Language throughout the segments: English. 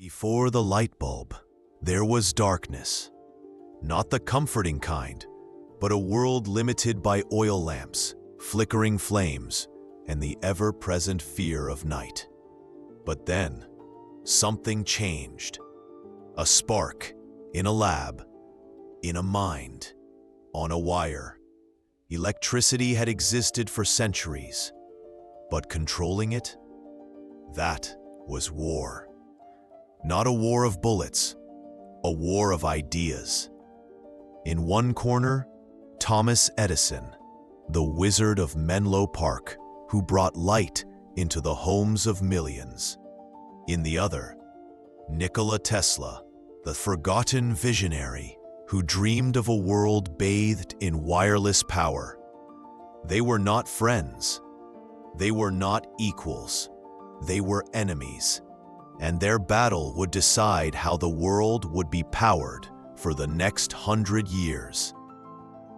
Before the light bulb, there was darkness. Not the comforting kind, but a world limited by oil lamps, flickering flames, and the ever-present fear of night. But then, something changed. A spark, in a lab, in a mind, on a wire. Electricity had existed for centuries, but controlling it? That was war. Not a war of bullets, a war of ideas. In one corner, Thomas Edison, the wizard of Menlo Park, who brought light into the homes of millions. In the other, Nikola Tesla, the forgotten visionary who dreamed of a world bathed in wireless power. They were not friends. They were not equals. They were enemies. And their battle would decide how the world would be powered for the next 100 years.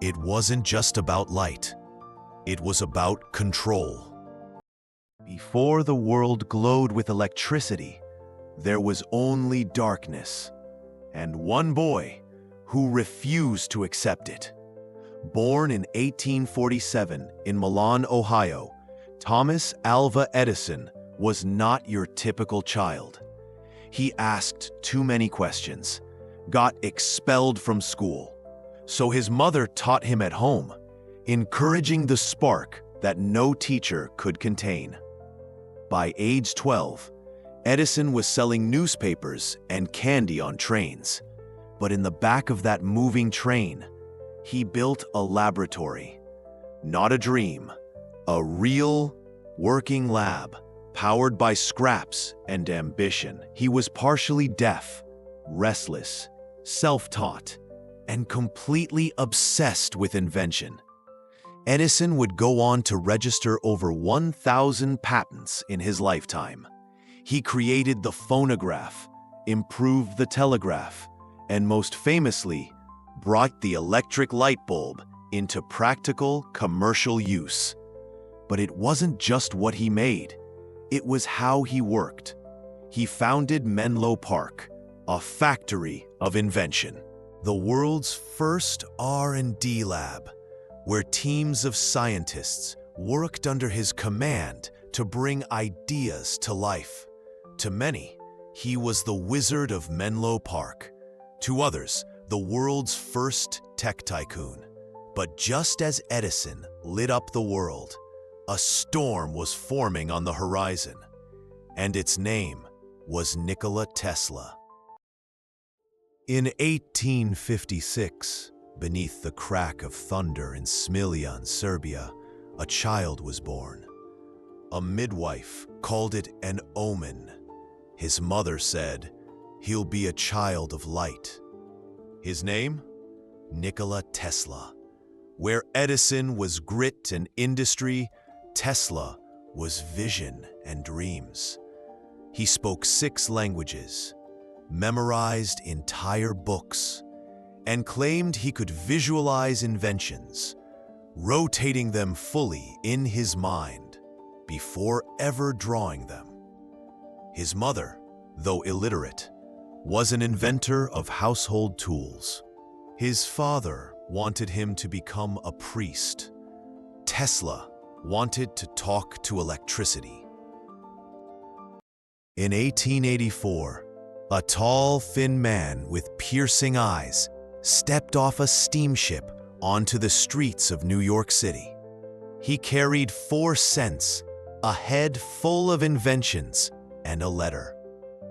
It wasn't just about light. It was about control. Before the world glowed with electricity, there was only darkness, and one boy who refused to accept it. Born in 1847 in Milan, Ohio, Thomas Alva Edison was not your typical child. He asked too many questions, got expelled from school, so his mother taught him at home, encouraging the spark that no teacher could contain. By age 12, Edison was selling newspapers and candy on trains. But in the back of that moving train, he built a laboratory. Not a dream, a real working lab, powered by scraps and ambition. He was partially deaf, restless, self-taught, and completely obsessed with invention. Edison would go on to register over 1,000 patents in his lifetime. He created the phonograph, improved the telegraph, and most famously, brought the electric light bulb into practical commercial use. But it wasn't just what he made, it was how he worked. He founded Menlo Park, a factory of invention. The world's first R&D lab, where teams of scientists worked under his command to bring ideas to life. To many, he was the wizard of Menlo Park. To others, the world's first tech tycoon. But just as Edison lit up the world, a storm was forming on the horizon, and its name was Nikola Tesla. In 1856, beneath the crack of thunder in Smiljan, Serbia, a child was born. A midwife called it an omen. His mother said, "He'll be a child of light." His name? Nikola Tesla. Where Edison was grit and industry, Tesla was vision and dreams. He spoke 6 languages, memorized entire books, and claimed he could visualize inventions, rotating them fully in his mind before ever drawing them. His mother, though illiterate, was an inventor of household tools. His father wanted him to become a priest. Tesla wanted to talk to electricity. In 1884, a tall, thin man with piercing eyes stepped off a steamship onto the streets of New York City. He carried 4 cents, a head full of inventions, and a letter.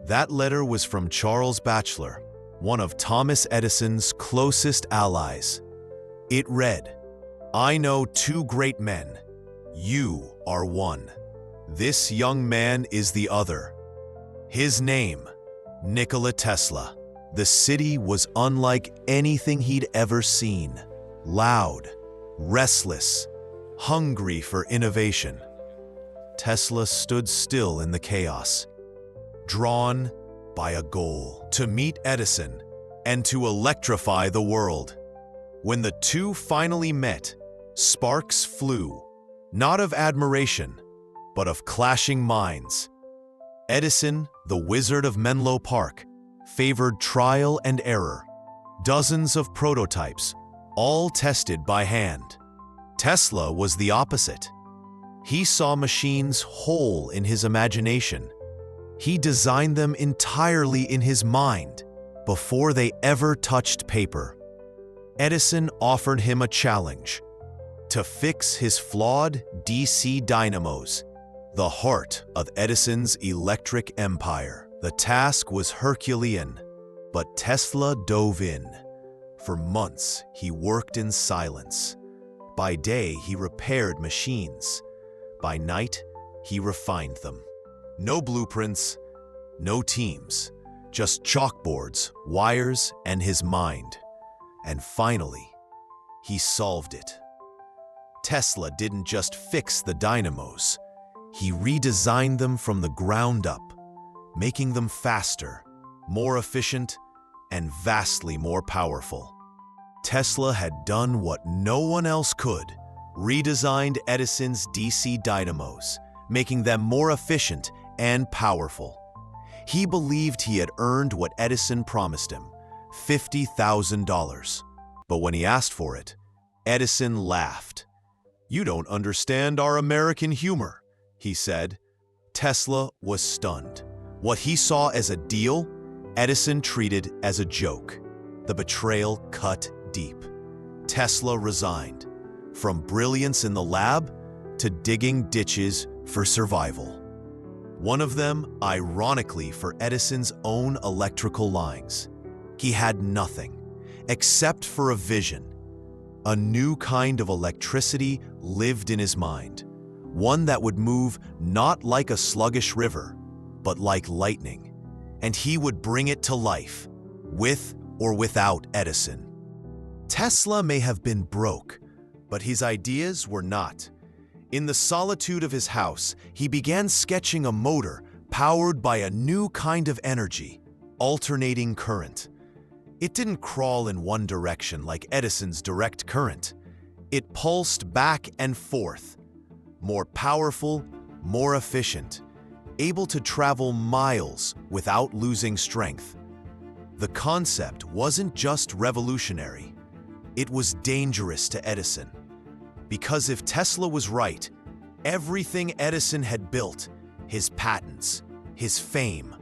That letter was from Charles Batchelor, one of Thomas Edison's closest allies. It read, "I know 2 great men. You are one. This young man is the other. His name, Nikola Tesla." The city was unlike anything he'd ever seen. Loud, restless, hungry for innovation. Tesla stood still in the chaos, drawn by a goal to meet Edison and to electrify the world. When the two finally met, sparks flew, not of admiration, but of clashing minds. Edison, the wizard of Menlo Park, favored trial and error. Dozens of prototypes, all tested by hand. Tesla was the opposite. He saw machines whole in his imagination. He designed them entirely in his mind before they ever touched paper. Edison offered him a challenge: to fix his flawed DC dynamos, the heart of Edison's electric empire. The task was Herculean, but Tesla dove in. For months, he worked in silence. By day, he repaired machines. By night, he refined them. No blueprints, no teams, just chalkboards, wires, and his mind. And finally, he solved it. Tesla didn't just fix the dynamos. He redesigned them from the ground up, making them faster, more efficient, and vastly more powerful. Tesla had done what no one else could, redesigned Edison's DC dynamos, making them more efficient and powerful. He believed he had earned what Edison promised him, $50,000. But when he asked for it, Edison laughed. "You don't understand our American humor," he said. Tesla was stunned. What he saw as a deal, Edison treated as a joke. The betrayal cut deep. Tesla resigned, from brilliance in the lab to digging ditches for survival. One of them, ironically, for Edison's own electrical lines. He had nothing, except for a vision. A new kind of electricity lived in his mind, one that would move not like a sluggish river, but like lightning, and he would bring it to life, with or without Edison. Tesla may have been broke, but his ideas were not. In the solitude of his house, he began sketching a motor powered by a new kind of energy, alternating current. It didn't crawl in one direction like Edison's direct current. It pulsed back and forth, more powerful, more efficient, able to travel miles without losing strength. The concept wasn't just revolutionary, it was dangerous to Edison. Because if Tesla was right, everything Edison had built, his patents, his fame,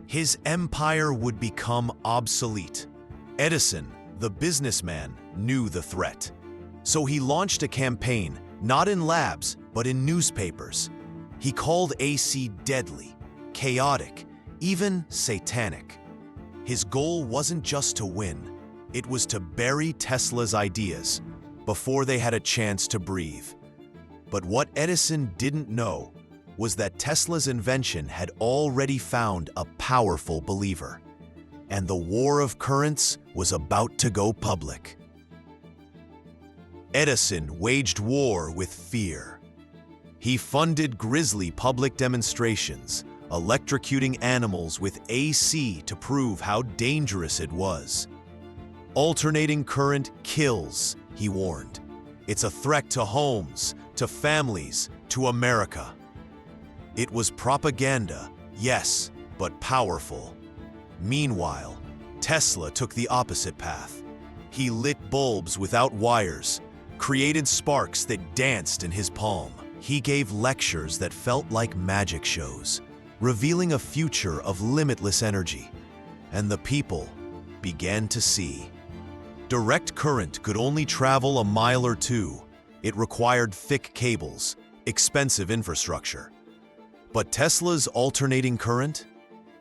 his empire would become obsolete. Edison, the businessman, knew the threat. So he launched a campaign, not in labs, but in newspapers. He called AC deadly, chaotic, even satanic. His goal wasn't just to win, it was to bury Tesla's ideas before they had a chance to breathe. But what Edison didn't know was that Tesla's invention had already found a powerful believer, and the war of currents was about to go public. Edison waged war with fear. He funded grisly public demonstrations, electrocuting animals with AC to prove how dangerous it was. Alternating current kills, he warned. It's a threat to homes, to families, to America. It was propaganda, yes, but powerful. Meanwhile, Tesla took the opposite path. He lit bulbs without wires, created sparks that danced in his palm. He gave lectures that felt like magic shows, revealing a future of limitless energy. And the people began to see. Direct current could only travel a mile or two. It required thick cables, expensive infrastructure. But Tesla's alternating current?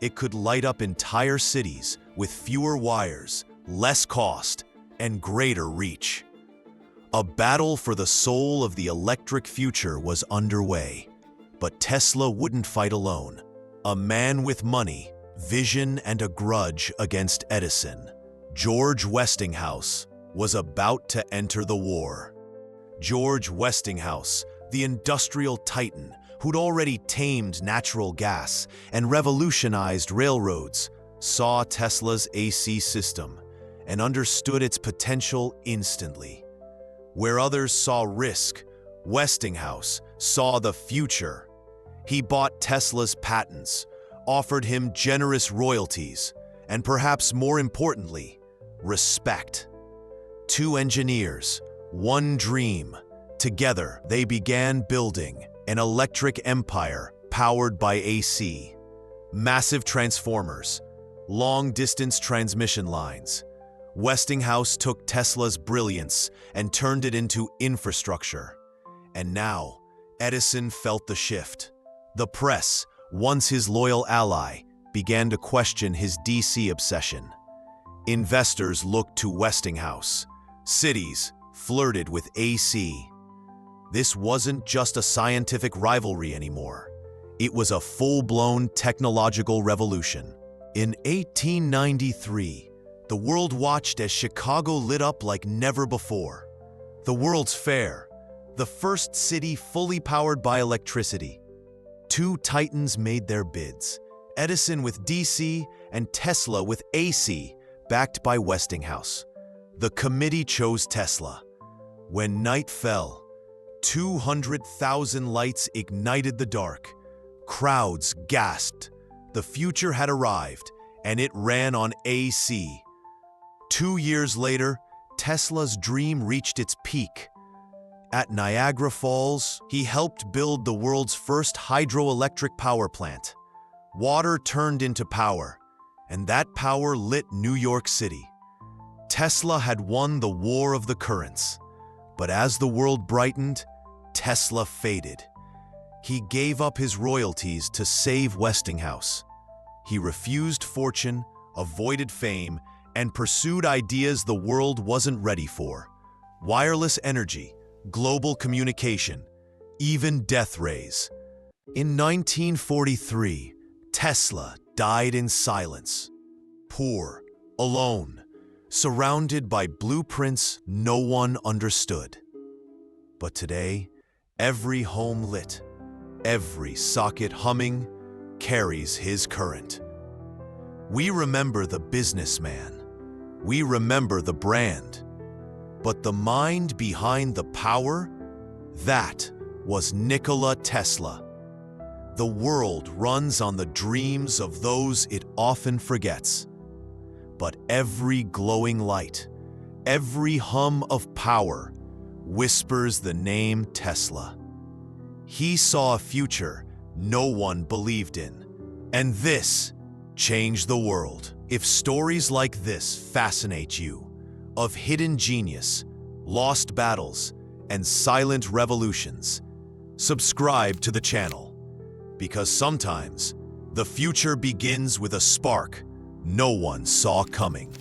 It could light up entire cities with fewer wires, less cost, and greater reach. A battle for the soul of the electric future was underway. But Tesla wouldn't fight alone. A man with money, vision, and a grudge against Edison, George Westinghouse, was about to enter the war. George Westinghouse, the industrial titan who'd already tamed natural gas and revolutionized railroads, saw Tesla's AC system and understood its potential instantly. Where others saw risk, Westinghouse saw the future. He bought Tesla's patents, offered him generous royalties, and perhaps more importantly, respect. Two engineers, one dream. Together, they began building an electric empire powered by AC. Massive transformers, long-distance transmission lines. Westinghouse took Tesla's brilliance and turned it into infrastructure. And now, Edison felt the shift. The press, once his loyal ally, began to question his DC obsession. Investors looked to Westinghouse. Cities flirted with AC. This wasn't just a scientific rivalry anymore. It was a full-blown technological revolution. In 1893, the world watched as Chicago lit up like never before. The World's Fair, the first city fully powered by electricity. Two titans made their bids, Edison with DC and Tesla with AC, backed by Westinghouse. The committee chose Tesla. When night fell, 200,000 lights ignited the dark. Crowds gasped. The future had arrived, and it ran on AC. 2 years later, Tesla's dream reached its peak. At Niagara Falls, he helped build the world's first hydroelectric power plant. Water turned into power, and that power lit New York City. Tesla had won the war of the currents. But as the world brightened, Tesla faded. He gave up his royalties to save Westinghouse. He refused fortune, avoided fame, and pursued ideas the world wasn't ready for. Wireless energy, global communication, even death rays. In 1943, Tesla died in silence. Poor, alone, surrounded by blueprints no one understood. But today, every home lit, every socket humming, carries his current. We remember the businessman. We remember the brand. But the mind behind the power? That was Nikola Tesla. The world runs on the dreams of those it often forgets. But every glowing light, every hum of power, whispers the name Tesla. He saw a future no one believed in, and this changed the world. If stories like this fascinate you, of hidden genius, lost battles, and silent revolutions, subscribe to the channel, because sometimes the future begins with a spark no one saw coming.